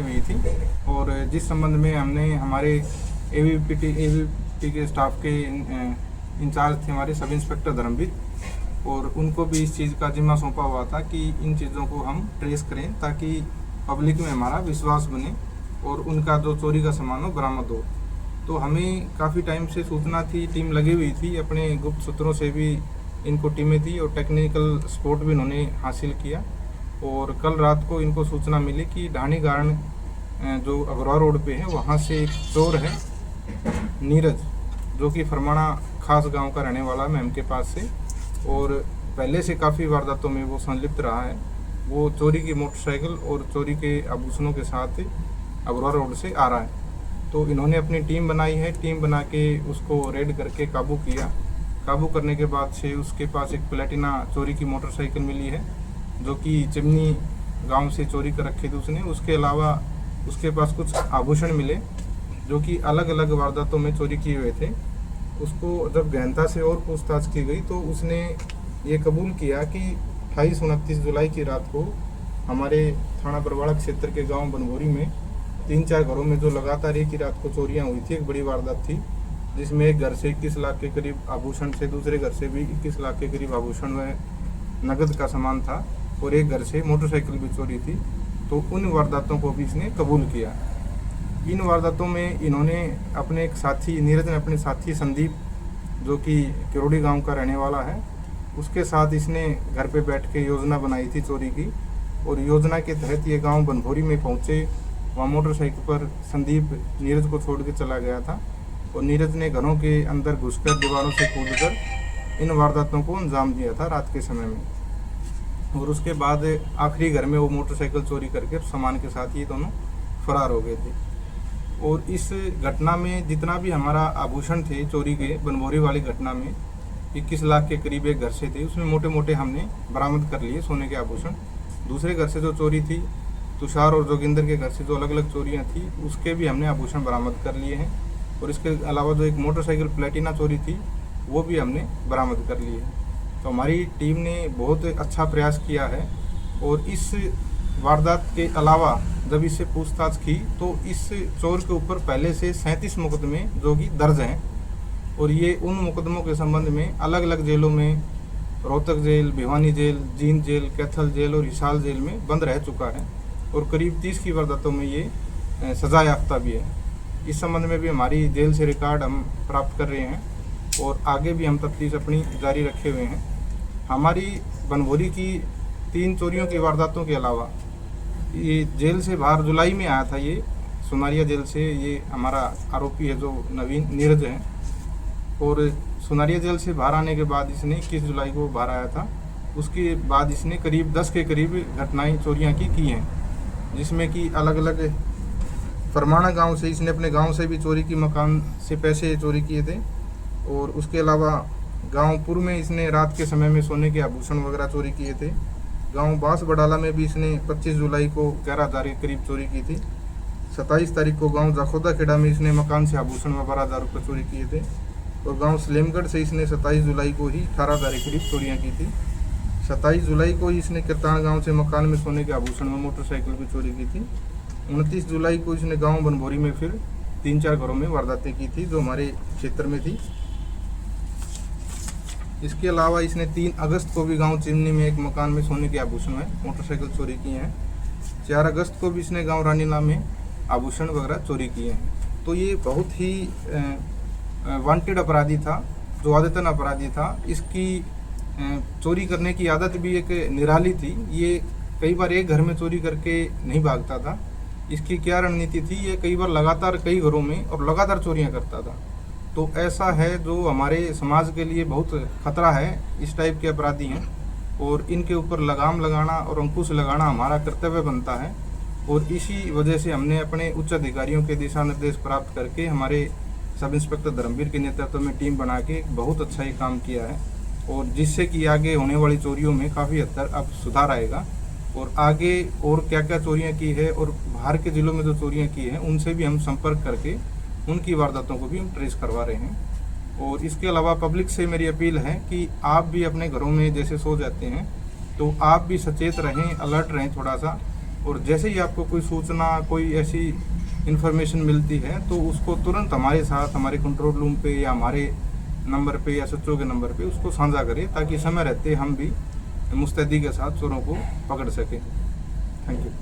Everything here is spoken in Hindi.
हुई थी और जिस संबंध में हमने हमारे एवीपी के स्टाफ के इंचार्ज थे हमारे सब इंस्पेक्टर धर्मवीर, और उनको भी इस चीज़ का जिम्मा सौंपा हुआ था कि इन चीज़ों को हम ट्रेस करें ताकि पब्लिक में हमारा विश्वास बने और उनका जो चोरी का सामान हो बरामद हो। तो हमें काफ़ी टाइम से सूचना थी, टीम लगी हुई थी, अपने गुप्त सूत्रों से भी इनको टीमें थी और टेक्निकल सपोर्ट भी इन्होंने हासिल किया। और कल रात को इनको सूचना मिली कि ढाणी गारण जो अगरवा रोड पे है वहाँ से एक चोर है नीरज, जो कि फरमाना खास गांव का रहने वाला मैम के पास से, और पहले से काफ़ी वारदातों में वो संलिप्त रहा है। वो चोरी की मोटरसाइकिल और चोरी के आभूषणों के साथ अगरवा रोड से आ रहा है। तो इन्होंने अपनी टीम बनाई है, टीम बना के उसको रेड करके काबू किया। काबू करने के बाद से उसके पास एक प्लेटिना चोरी की मोटरसाइकिल मिली है, जो कि चिमनी गांव से चोरी कर रखी थी उसने। उसके अलावा उसके पास कुछ आभूषण मिले जो कि अलग अलग वारदातों में चोरी किए हुए थे। उसको जब गहनता से और पूछताछ की गई तो उसने ये कबूल किया कि 28-29 जुलाई की रात को हमारे थाना बरवाड़ा क्षेत्र के गांव बनभोरी में 3-4 घरों में जो लगातार एक ही रात को चोरियां हुई थी, एक बड़ी वारदात थी, जिसमें एक घर से 21 लाख के करीब आभूषण थे, दूसरे घर से भी 21 लाख के करीब आभूषण व नगद का सामान था, और एक घर से मोटरसाइकिल भी चोरी थी। तो उन वारदातों को भी इसने कबूल किया। इन वारदातों में इन्होंने अपने एक साथी नीरज ने अपने साथी संदीप, जो कि किरोड़ी गांव का रहने वाला है, उसके साथ इसने घर पे बैठ के योजना बनाई थी चोरी की। और योजना के तहत ये गांव बनभोरी में पहुंचे। वहाँ मोटरसाइकिल पर संदीप नीरज को छोड़ के चला गया था और नीरज ने घरों के अंदर घुसकर दीवारों से कूदकर इन वारदातों को अंजाम दिया था रात के समय में। और उसके बाद आखिरी घर में वो मोटरसाइकिल चोरी करके सामान के साथ ये दोनों फरार हो गए थे। और इस घटना में जितना भी हमारा आभूषण थे चोरी के, बनभोरी वाली घटना में 21 लाख के करीब एक घर से थे, उसमें मोटे मोटे हमने बरामद कर लिए सोने के आभूषण। दूसरे घर से जो चोरी थी, तुषार और जोगिंदर के घर से जो अलग अलग चोरियां थी, उसके भी हमने आभूषण बरामद कर लिए हैं। और इसके अलावा जो एक मोटरसाइकिल प्लेटिना चोरी थी, वो भी हमने बरामद कर लिए हैं। तो हमारी टीम ने बहुत अच्छा प्रयास किया है। और इस वारदात के अलावा जब इससे पूछताछ की तो इस चोर के ऊपर पहले से 37 मुकदमे जो कि दर्ज हैं, और ये उन मुकदमों के संबंध में अलग अलग जेलों में, Rohtak jail, Bhiwani jail, Jind jail, Kaithal jail और हिसार जेल में बंद रह चुका है। और करीब 30 की वारदातों में ये सजा याफ्ता भी है। इस संबंध में भी हमारी जेल से रिकॉर्ड हम प्राप्त कर रहे हैं और आगे भी हम तफ्तीश अपनी जारी रखे हुए हैं। हमारी बनभोरी की 3 चोरियों की वारदातों के अलावा ये जेल से बाहर जुलाई में आया था, ये सुनारिया जेल से ये हमारा आरोपी है जो नवीन नीरज है। और सुनारिया जेल से बाहर आने के बाद इसने 21 जुलाई को बाहर आया था। उसके बाद इसने करीब 10 के करीब घटनाएं चोरियां की हैं, जिसमें कि अलग अलग फरमाना गांव से इसने अपने गांव से भी चोरी की, मकान से पैसे चोरी किए थे। और उसके अलावा गांव पुर में इसने रात के समय में सोने के आभूषण वगैरह चोरी किए थे। गांव बांस बडाला में भी इसने 25 जुलाई को 11,000 के करीब चोरी की थी। 27 तारीख को गांव जाखोदा खेड़ा में इसने मकान से आभूषण व 12,000 रुपये चोरी किए थे। और गांव सलेमगढ़ से इसने 27 जुलाई को ही 18,000 के करीब चोरियाँ की थी। 27 जुलाई को ही इसने किरतान गाँव से मकान में सोने के आभूषण व मोटरसाइकिल भी चोरी की थी। 29 जुलाई को इसने गाँव बनभोरी में फिर 3-4 घरों में वारदातें की थी जो हमारे क्षेत्र में थी। इसके अलावा इसने 3 अगस्त को भी गांव चिमनी में एक मकान में सोने के आभूषण में मोटरसाइकिल चोरी किए हैं। 4 अगस्त को भी इसने गांव रानीला में आभूषण वगैरह चोरी किए हैं। तो ये बहुत ही वांटेड अपराधी था, जो आदतन अपराधी था। इसकी चोरी करने की आदत भी एक निराली थी। ये कई बार एक घर में चोरी करके नहीं भागता था। इसकी क्या रणनीति थी, ये कई बार लगातार कई घरों में और लगातार चोरियां करता था। तो ऐसा है जो हमारे समाज के लिए बहुत खतरा है। इस टाइप के अपराधी हैं और इनके ऊपर लगाम लगाना और अंकुश लगाना हमारा कर्तव्य बनता है। और इसी वजह से हमने अपने उच्च अधिकारियों के दिशा निर्देश प्राप्त करके हमारे सब इंस्पेक्टर धर्मवीर के नेतृत्व में टीम बना के बहुत अच्छा ही काम किया है, और जिससे कि आगे होने वाली चोरियों में काफ़ी हद तक अब सुधार आएगा। और आगे और क्या क्या चोरियां की है और बाहर के ज़िलों में जो चोरियां की हैं उनसे भी हम संपर्क करके उनकी वारदातों को भी हम ट्रेस करवा रहे हैं। और इसके अलावा पब्लिक से मेरी अपील है कि आप भी अपने घरों में जैसे सो जाते हैं तो आप भी सचेत रहें, अलर्ट रहें थोड़ा सा, और जैसे ही आपको कोई सूचना, कोई ऐसी इन्फॉर्मेशन मिलती है तो उसको तुरंत हमारे साथ, हमारे कंट्रोल रूम पे या हमारे नंबर पे या सच्चों के नंबर पे उसको साझा करें, ताकि समय रहते हम भी मुस्तैदी के साथ चोरों को पकड़ सकें। Thank you.